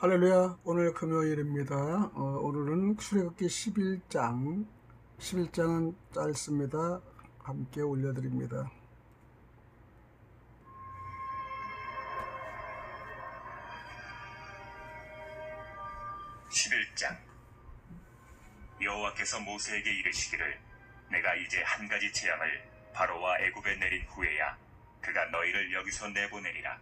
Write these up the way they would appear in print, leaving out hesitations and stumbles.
할렐루야. 오늘 금요일입니다. 오늘은 출애굽기 11장은 짧습니다. 함께 올려드립니다. 여호와께서 모세에게 이르시기를 내가 이제 한 가지 재앙을 바로와 애굽에 내린 후에야 그가 너희를 여기서 내보내리라.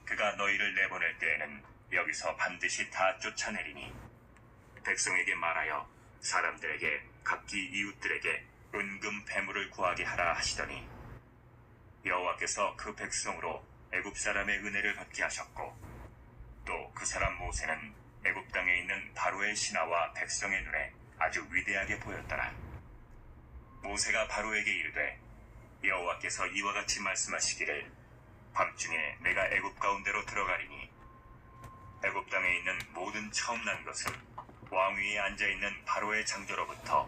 그가 너희를 내보낼 때에는 여기서 반드시 다 쫓아내리니 백성에게 말하여 사람들에게 각기 이웃들에게 은금 배물을 구하게 하라 하시더니 여호와께서 그 백성으로 애굽 사람의 은혜를 받게 하셨고 또 그 사람 모세는 애굽 땅에 있는 바로의 신하와 백성의 눈에 아주 위대하게 보였더라. 모세가 바로에게 이르되 여호와께서 이와 같이 말씀하시기를 밤중에 내가 애굽 가운데로 들어가리니 애굽 땅에 있는 모든 처음 난 것은 왕 위에 앉아있는 바로의 장자로부터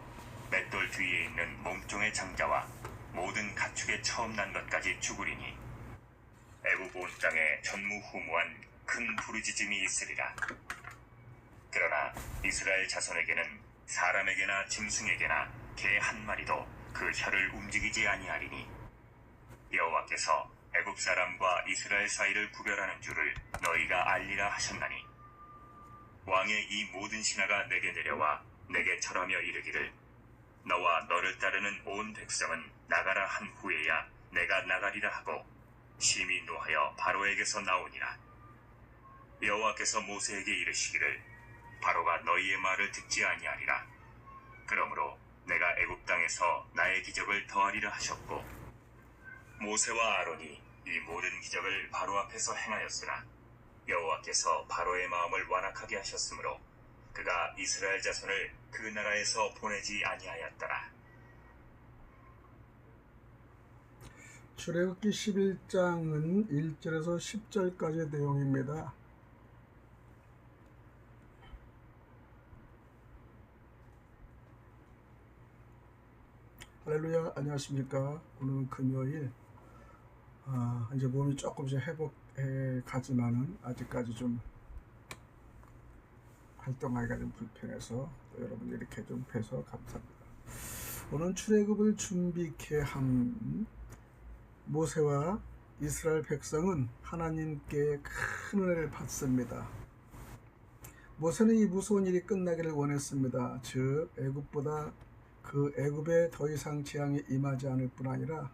맷돌 뒤에 있는 몸종의 장자와 모든 가축의 처음 난 것까지 죽으리니 애굽 온 땅에 전무후무한 큰 부르짖음이 있으리라. 그러나 이스라엘 자손에게는 사람에게나 짐승에게나 개 한 마리도 그 혀를 움직이지 아니하리니 여호와께서 애굽 사람과 이스라엘 사이를 구별하는 줄을 너희가 알리라 하셨나니 왕의 이 모든 신하가 내게 내려와 내게 절하며 이르기를 너와 너를 따르는 온 백성은 나가라 한 후에야 내가 나가리라 하고 심히 노하여 바로에게서 나오니라. 여호와께서 모세에게 이르시기를 바로가 너희의 말을 듣지 아니하리라. 그러므로 내가 애굽 땅에서 나의 기적을 더하리라 하셨고 모세와 아론이 이 모든 기적을 바로 앞에서 행하였으나 여호와께서 바로의 마음을 완악하게 하셨으므로 그가 이스라엘 자손을 그 나라에서 보내지 아니하였더라. 출애굽기 11장은 1절에서 10절까지의 내용입니다. 할렐루야. 안녕하십니까. 오늘은 금요일. 이제 몸이 조금씩 회복해 가지만은 아직까지 좀 활동하기가 좀 불편해서 또 여러분 이렇게 좀 뵈서 감사합니다. 오늘은 출애굽을 준비케 한 모세와 이스라엘 백성은 하나님께 큰 은혜를 받습니다. 모세는 이 무서운 일이 끝나기를 원했습니다. 즉 애굽보다 그 애굽에 더 이상 재앙이 임하지 않을 뿐 아니라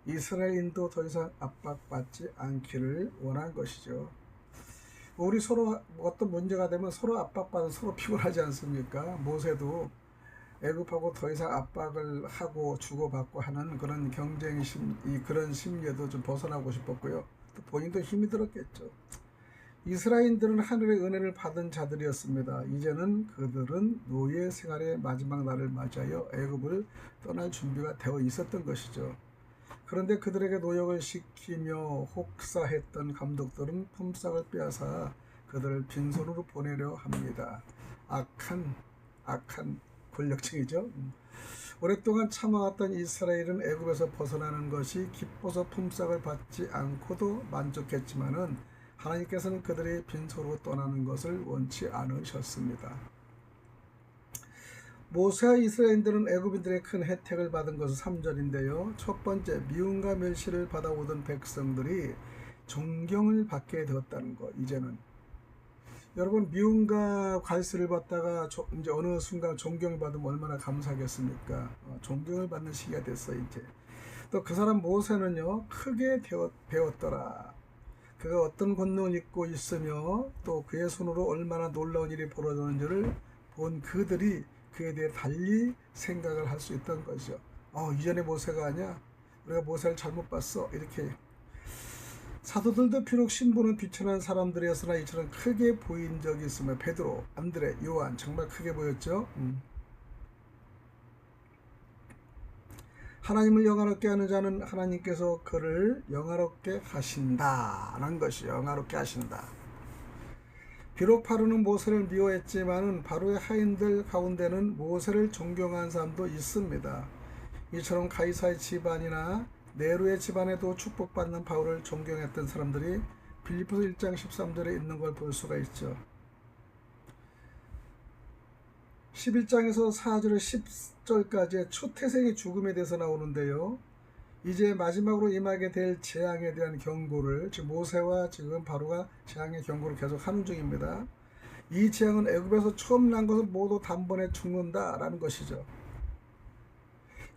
이스라엘인도 더 이상 압박받지 않기를 원한 것이죠. 우리 서로 어떤 문제가 되면 서로 압박받아 서로 피곤하지 않습니까? 모세도 애굽하고 더 이상 압박을 하고 주고받고 하는 그런 경쟁심, 그런 심리에도 좀 벗어나고 싶었고요. 또 본인도 힘이 들었겠죠. 이스라엘인들은 하늘의 은혜를 받은 자들이었습니다. 이제는 그들은 노예 생활의 마지막 날을 맞이하여 애굽을 떠날 준비가 되어 있었던 것이죠. 그런데 그들에게 노역을 시키며 혹사했던 감독들은 품삯을 빼앗아 그들을 빈손으로 보내려 합니다. 악한 권력층이죠. 오랫동안 참아왔던 이스라엘은 애굽에서 벗어나는 것이 기뻐서 품삯을 받지 않고도 만족했지만은 하나님께서는 그들이 빈손으로 떠나는 것을 원치 않으셨습니다. 모세와 이스라엘인들은 애굽인들의 큰 혜택을 받은 것은 3절인데요. 첫 번째, 미움과 멸시를 받아오던 백성들이 존경을 받게 되었다는 것. 이제는 여러분, 미움과 괄시를 받다가 이제 어느 순간 존경을 받으면 얼마나 감사하겠습니까? 존경을 받는 시기가 됐어 이제. 또 그 사람 모세는요, 크게 배웠더라. 그가 어떤 권능을 입고 있으며 또 그의 손으로 얼마나 놀라운 일이 벌어졌는지를 본 그들이 그에 대해 달리 생각을 할 수 있던 것이죠. 이전에 모세가 아니야? 우리가 모세를 잘못 봤어. 이렇게. 사도들도 비록 신분은 비천한 사람들이었으나 이처럼 크게 보인 적이 있으며 베드로, 안드레, 요한 정말 크게 보였죠. 하나님을 영화롭게 하는 자는 하나님께서 그를 영화롭게 하신다라는 것이 영화롭게 하신다. 비록 바로는 모세를 미워했지만은 바로의 하인들 가운데는 모세를 존경한 사람도 있습니다. 이처럼 가이사의 집안이나 네로의 집안에도 축복받는 바울을 존경했던 사람들이 빌립보서 1장 13절에 있는 걸 볼 수가 있죠. 11장에서 4절에 10절까지의 초태생의 죽음에 대해서 나오는데요. 이제 마지막으로 임하게 될 재앙에 대한 경고를, 즉 모세와 지금 바로가 재앙의 경고를 계속 하는 중입니다. 이 재앙은 애굽에서 처음 난 것은 모두 단번에 죽는다라는 것이죠.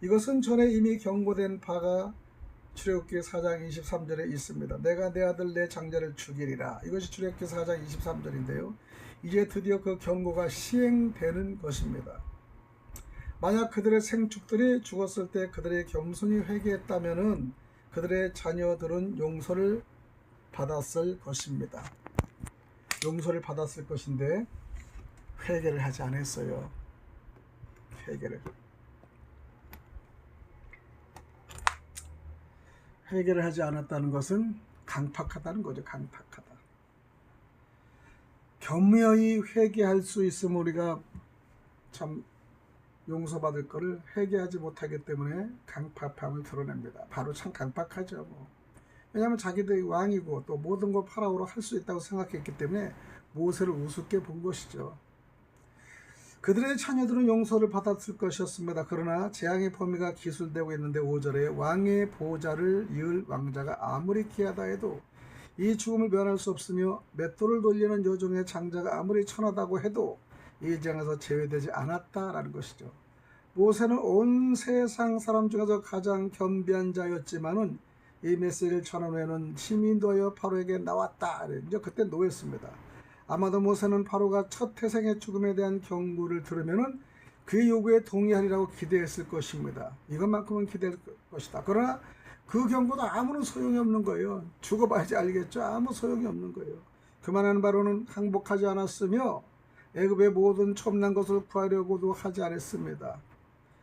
이것은 전에 이미 경고된 바가 출애굽기 4장 23절에 있습니다. 내가 내 아들 내 장자를 죽이리라. 이것이 출애굽기 4장 23절인데요. 이제 드디어 그 경고가 시행되는 것입니다. 만약 그들의 생축들이 죽었을 때 그들의 겸손히 회개했다면은 그들의 자녀들은 용서를 받았을 것입니다. 용서를 받았을 것인데 회개를 하지 않았어요. 회개를 하지 않았다는 것은 강팍하다는 거죠. 강팍하다. 겸허히 회개할 수 있으면 우리가 참 용서받을 것을 회개하지 못하기 때문에 강팍함을 드러냅니다. 바로 참 강팍하죠. 뭐. 왜냐하면 자기들이 왕이고 또 모든 걸 파라오로 할 수 있다고 생각했기 때문에 모세를 우습게 본 것이죠. 그들의 자녀들은 용서를 받았을 것이었습니다. 그러나 재앙의 범위가 기술되고 있는데 5절에 왕의 보좌를 이을 왕자가 아무리 귀하다 해도 이 죽음을 면할 수 없으며 맷돌을 돌리는 여종의 장자가 아무리 천하다고 해도 이 재앙에서 제외되지 않았다라는 것이죠. 모세는 온 세상 사람 중에서 가장 겸비한 자였지만은 이 메시지를 전한 후에는 힘이 놓여 바로에게 나왔다. 이제 그때 놓였습니다. 아마도 모세는 바로가 첫 태생의 죽음에 대한 경고를 들으면은 그 요구에 동의하리라고 기대했을 것입니다. 이것만큼은 기대할 것이다. 그러나 그 경고도 아무런 소용이 없는 거예요. 죽어봐야지 알겠죠. 아무 소용이 없는 거예요. 그만한 바로는 항복하지 않았으며 애굽의 모든 첨난 것을 구하려고도 하지 않았습니다.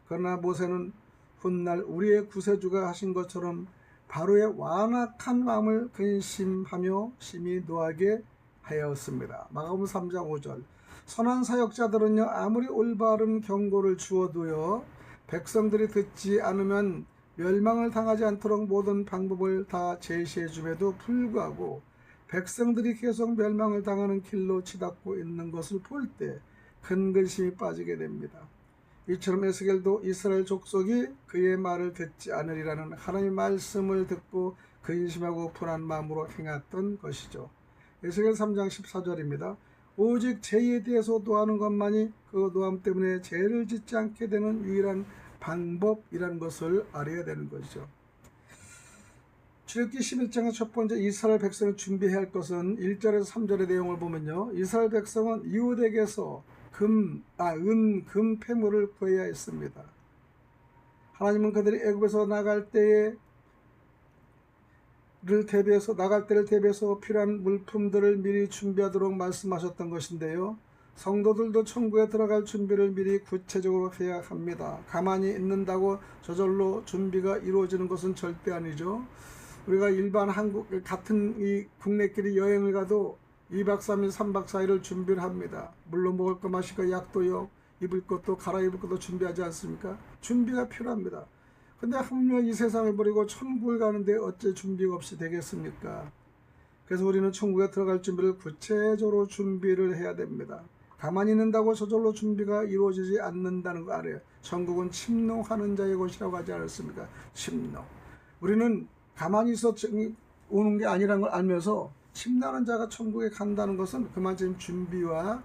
그러나 모세는 훗날 우리의 구세주가 하신 것처럼 바로의 완악한 마음을 근심하며 심히 노하게 하였습니다. 마가복음 3장 5절 선한 사역자들은요 아무리 올바른 경고를 주어도요 백성들이 듣지 않으면 멸망을 당하지 않도록 모든 방법을 다 제시해 줌에도 불구하고 백성들이 계속 멸망을 당하는 길로 치닫고 있는 것을 볼 때 큰 근심이 빠지게 됩니다. 이처럼 에스겔도 이스라엘 족속이 그의 말을 듣지 않으리라는 하나님의 말씀을 듣고 근심하고 불안한 마음으로 행했던 것이죠. 에스겔 3장 14절입니다. 오직 죄에 대해서 노하는 것만이 그 노함 때문에 죄를 짓지 않게 되는 유일한 방법이라는 것을 알아야 되는 것이죠. 출애굽기 11장의 첫 번째 이스라엘 백성을 준비해야 할 것은 1절에서 3절의 내용을 보면요. 이스라엘 백성은 이웃에게서 은, 금, 폐물을 구해야 했습니다. 하나님은 그들이 애굽에서 나갈 때를 대비해서 필요한 물품들을 미리 준비하도록 말씀하셨던 것인데요. 성도들도 천국에 들어갈 준비를 미리 구체적으로 해야 합니다. 가만히 있는다고 저절로 준비가 이루어지는 것은 절대 아니죠. 우리가 일반 같은 이 국내끼리 여행을 가도 2박 3일, 3박 4일을 준비를 합니다. 물론 먹을 거 마실 거 약도요, 입을 것도 갈아입을 것도 준비하지 않습니까? 준비가 필요합니다. 근데 하물며 이 세상을 버리고 천국을 가는데 어째 준비가 없이 되겠습니까? 그래서 우리는 천국에 들어갈 준비를 구체적으로 준비를 해야 됩니다. 가만히 있는다고 저절로 준비가 이루어지지 않는다는 거 알아요. 천국은 침노하는 자의 곳이라고 하지 않았습니까? 침노. 우리는 가만히 있어 오는 게 아니라는 걸 알면서 침노하는 자가 천국에 간다는 것은 그만큼 준비와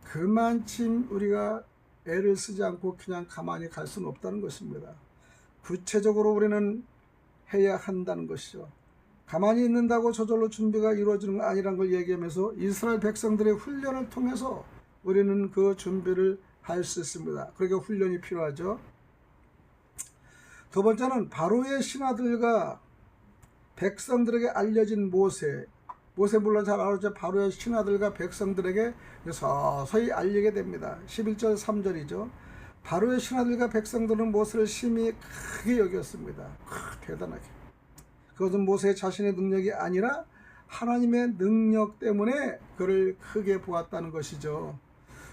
그만큼 우리가 애를 쓰지 않고 그냥 가만히 갈 수는 없다는 것입니다. 구체적으로 우리는 해야 한다는 것이죠. 가만히 있는다고 저절로 준비가 이루어지는 거 아니라는 걸 얘기하면서 이스라엘 백성들의 훈련을 통해서 우리는 그 준비를 할 수 있습니다. 그러니까 훈련이 필요하죠. 두 번째는 바로의 신하들과 백성들에게 알려진 모세 물론 잘 알았죠. 바로의 신하들과 백성들에게 서서히 알리게 됩니다. 11절 3절이죠. 바로의 신하들과 백성들은 모세를 심히 크게 여겼습니다. 대단하게. 그것은 모세 자신의 능력이 아니라 하나님의 능력 때문에 그를 크게 보았다는 것이죠.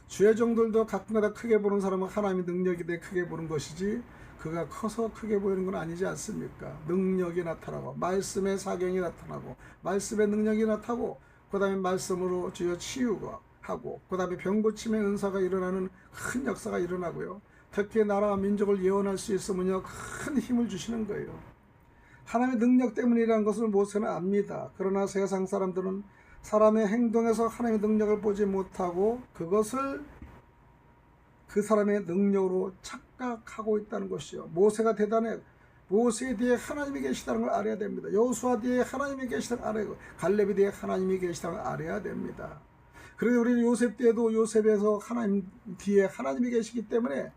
주의 종들도 가끔가다 크게 보는 사람은 하나님의 능력에 대해 크게 보는 것이지 그가 커서 크게 보이는 건 아니지 않습니까? 능력이 나타나고 말씀의 사경이 나타나고 말씀의 능력이 나타나고 그 다음에 말씀으로 주여 치유가 하고 그 다음에 병 고침의 은사가 일어나는 큰 역사가 일어나고요. 특히 나라와 민족을 예언할 수 있으면요 큰 힘을 주시는 거예요. 하나님의 능력 때문이라는 것을 모세는 압니다. 그러나 세상 사람들은 사람의 행동에서 하나님의 능력을 보지 못하고 그것을 그 사람의 능력으로 착각하고 있다는 것이요. 모세가 대단해. 모세 뒤에 하나님이 계시다는 걸 알아야 됩니다. 여호수아 뒤에 하나님이 계시다는 걸 알아야 되고 갈렙이 뒤에 하나님이 계시다는 걸 알아야 됩니다. 그래서 우리는 요셉 때도 요셉에서 하나님 뒤에 하나님이 계시기 때문에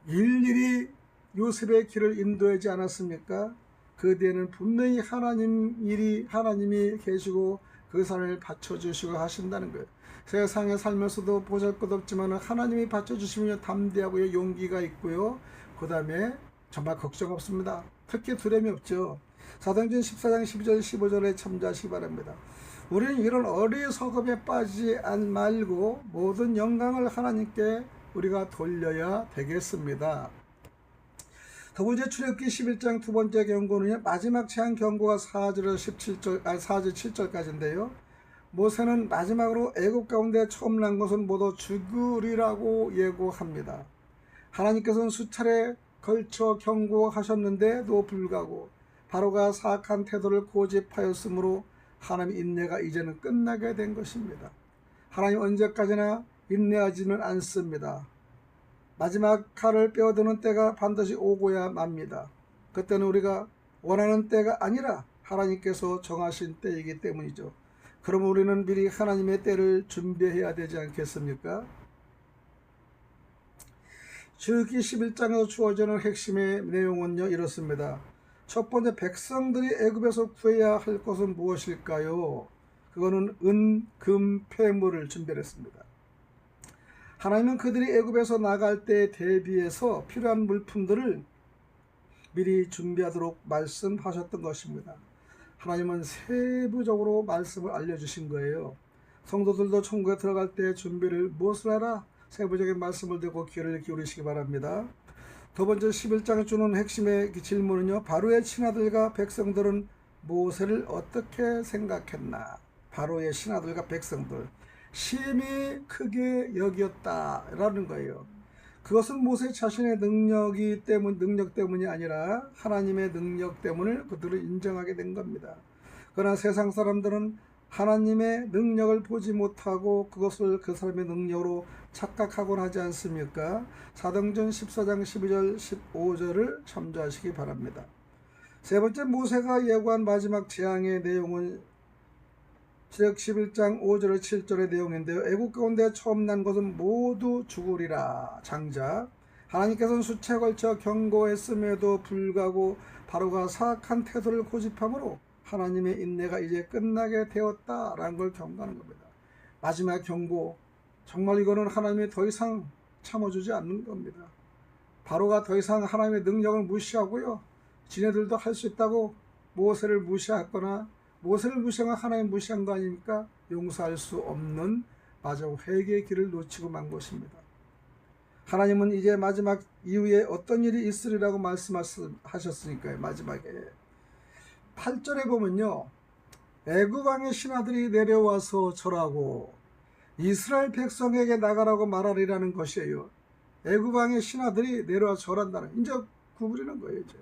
일일이 요셉의 길을 인도하지 않았습니까? 그 뒤에는 분명히 하나님이 계시고 그 사람을 받쳐주시고 하신다는 거예요. 세상에 살면서도 보잘것없지만 하나님이 받쳐주시면 담대하고요 용기가 있고요. 그 다음에 정말 걱정 없습니다. 특히 두려움이 없죠. 사도행전 14장 12절 15절에 참조하시기 바랍니다. 우리는 이런 어리석음에 빠지지 말고 모든 영광을 하나님께 우리가 돌려야 되겠습니다. 두 번째 출애굽기 11장 두 번째 경고는요. 마지막 재앙 경고가 4절 7절까지인데요. 모세는 마지막으로 애굽 가운데 처음 난 것은 모두 죽으리라고 예고합니다. 하나님께서는 수차례 걸쳐 경고하셨는데도 불구하고 바로가 사악한 태도를 고집하였으므로 하나님의 인내가 이제는 끝나게 된 것입니다. 하나님 언제까지나 인내하지는 않습니다. 마지막 칼을 빼어드는 때가 반드시 오고야 맙니다. 그때는 우리가 원하는 때가 아니라 하나님께서 정하신 때이기 때문이죠. 그럼 우리는 미리 하나님의 때를 준비해야 되지 않겠습니까? 출애굽기 11장에서 주어지는 핵심의 내용은요 이렇습니다. 첫 번째, 백성들이 애굽에서 구해야 할 것은 무엇일까요? 그거는 은, 금, 폐물을 준비했습니다. 하나님은 그들이 애굽에서 나갈 때에 대비해서 필요한 물품들을 미리 준비하도록 말씀하셨던 것입니다. 하나님은 세부적으로 말씀을 알려주신 거예요. 성도들도 천국에 들어갈 때 준비를 무엇을 하라? 세부적인 말씀을 듣고 귀를 기울이시기 바랍니다. 두 번째 11장에 주는 핵심의 질문은요. 바로의 신하들과 백성들은 모세를 어떻게 생각했나? 바로의 신하들과 백성들 심히 크게 여겼다라는 거예요. 그것은 모세 자신의 능력 때문이 아니라 하나님의 능력 때문을 그들은 인정하게 된 겁니다. 그러나 세상 사람들은 하나님의 능력을 보지 못하고 그것을 그 사람의 능력으로 착각하곤 하지 않습니까? 사도행전 14장 12절 15절을 참조하시기 바랍니다. 세 번째, 모세가 예고한 마지막 재앙의 내용은 출애굽 11장 5절 7절의 내용인데요. 애굽 가운데 처음 난 것은 모두 죽으리라. 장자 하나님께서는 수차에 걸쳐 경고했음에도 불구하고 바로가 사악한 태도를 고집함으로 하나님의 인내가 이제 끝나게 되었다라는 걸 경고하는 겁니다. 마지막 경고, 정말 이거는 하나님이 더 이상 참아주지 않는 겁니다. 바로가 더 이상 하나님의 능력을 무시하고요. 지네들도 할 수 있다고 모세를 무시했거나 모세를 무시한 하나님 무시한 거 아닙니까? 용서할 수 없는 마지막 회개의 길을 놓치고 만 것입니다. 하나님은 이제 마지막 이후에 어떤 일이 있으리라고 말씀하셨으니까요. 마지막에 8절에 보면요. 애굽 왕의 신하들이 내려와서 절하고 이스라엘 백성에게 나가라고 말하리라는 것이에요. 애굽 왕의 신하들이 내려와 절한다는, 이제 구부리는 거예요. 이제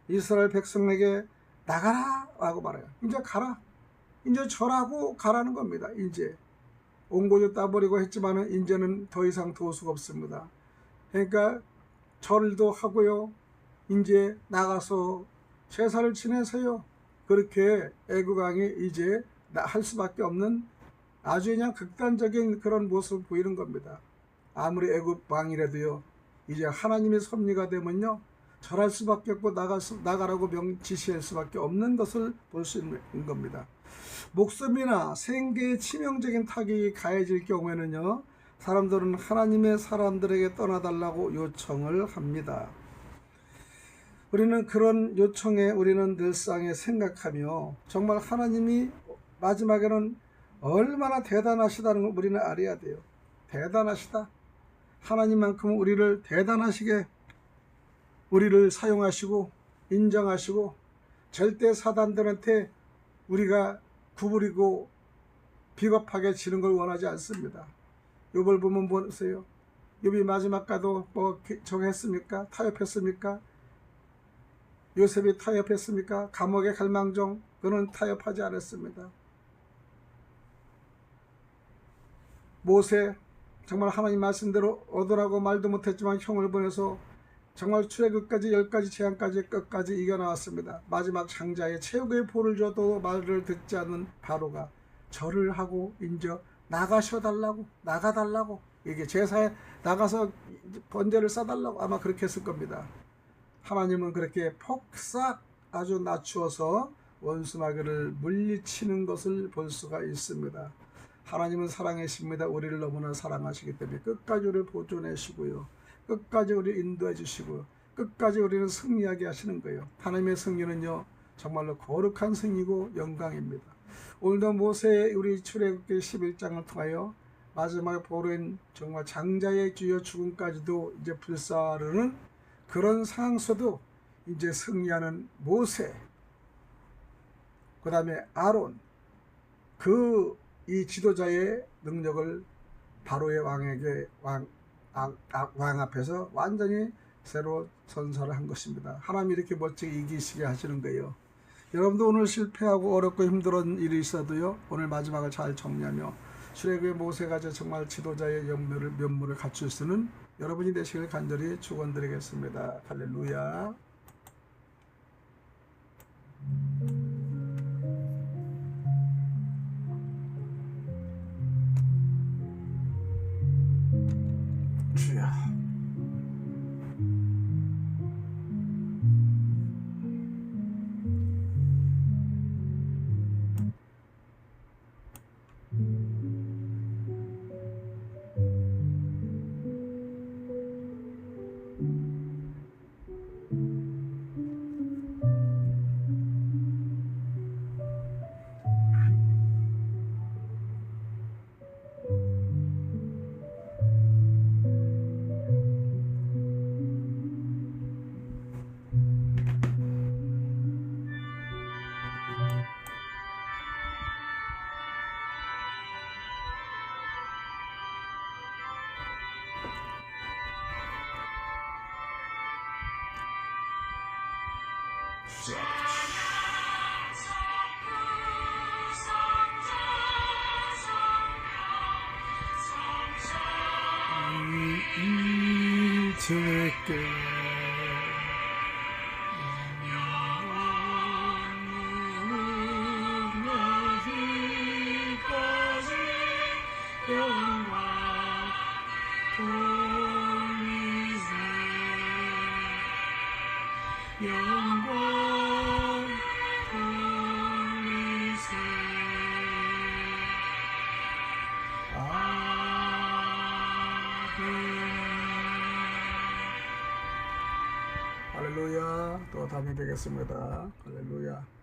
이스라엘 백성에게 나가라 라고 말해요. 이제 가라. 이제 절하고 가라는 겁니다. 이제 온고조 따버리고 했지만은 이제는 더 이상 도울 수가 없습니다. 그러니까 절도 하고요. 이제 나가서 제사를 지내세요. 그렇게 애굽 왕이 이제 할 수밖에 없는 아주 그냥 극단적인 그런 모습을 보이는 겁니다. 아무리 애굽 왕이라도요. 이제 하나님의 섭리가 되면요. 절할 수밖에 없고 나가라고 지시할 수밖에 없는 것을 볼 수 있는 겁니다. 목숨이나 생계에 치명적인 타격이 가해질 경우에는요. 사람들은 하나님의 사람들에게 떠나달라고 요청을 합니다. 우리는 그런 요청에 우리는 늘상 생각하며 정말 하나님이 마지막에는 얼마나 대단하시다는 걸 우리는 알아야 돼요. 대단하시다. 하나님만큼 우리를 대단하시게 우리를 사용하시고 인정하시고 절대 사단들한테 우리가 구부리고 비겁하게 지는 걸 원하지 않습니다. 욥을 보면 보세요. 욥이 마지막 가도 뭐 저거 했습니까? 타협했습니까? 요셉이 타협했습니까? 감옥에 갈망정 그는 타협하지 않았습니다. 모세 정말 하나님 말씀대로 얻으라고 말도 못했지만 형을 보내서 정말 출애굽까지 10가지 재앙까지 끝까지 이겨나왔습니다. 마지막 장자의 최후의 보를 줘도 말을 듣지 않는 바로가 절을 하고 이제 나가셔달라고 나가달라고 이게 제사에 나가서 번제를 싸달라고 아마 그렇게 했을 겁니다. 하나님은 그렇게 폭삭 아주 낮추어서 원수마귀를 물리치는 것을 볼 수가 있습니다. 하나님은 사랑이십니다. 우리를 너무나 사랑하시기 때문에 끝까지 우리를 보존하시고요. 끝까지 우리를 인도해 주시고 끝까지 우리를 승리하게 하시는 거예요. 하나님의 승리는요 정말로 거룩한 승리고 영광입니다. 오늘도 모세의 우리 출애굽기 11장을 통하여 마지막에 보낸 정말 장자의 주여 죽음까지도 이제 불사르는 그런 상황 속도 이제 승리하는 모세, 그 다음에 아론, 이 지도자의 능력을 바로의 왕에게 왕 앞에서 완전히 새로 선사를 한 것입니다. 하나님이 이렇게 멋지게 이기시게 하시는 거예요. 여러분도 오늘 실패하고 어렵고 힘든 일이 있어도요 오늘 마지막을 잘 정리하며 출애굽의 모세가 정말 지도자의 면모를 갖출 수 있는 여러분이 되시길 간절히 축원드리겠습니다. 할렐루야. 주야. 주께 영광 돌리세 영광 돌리세 할렐루야. 또 다음에 뵙겠습니다. 할렐루야.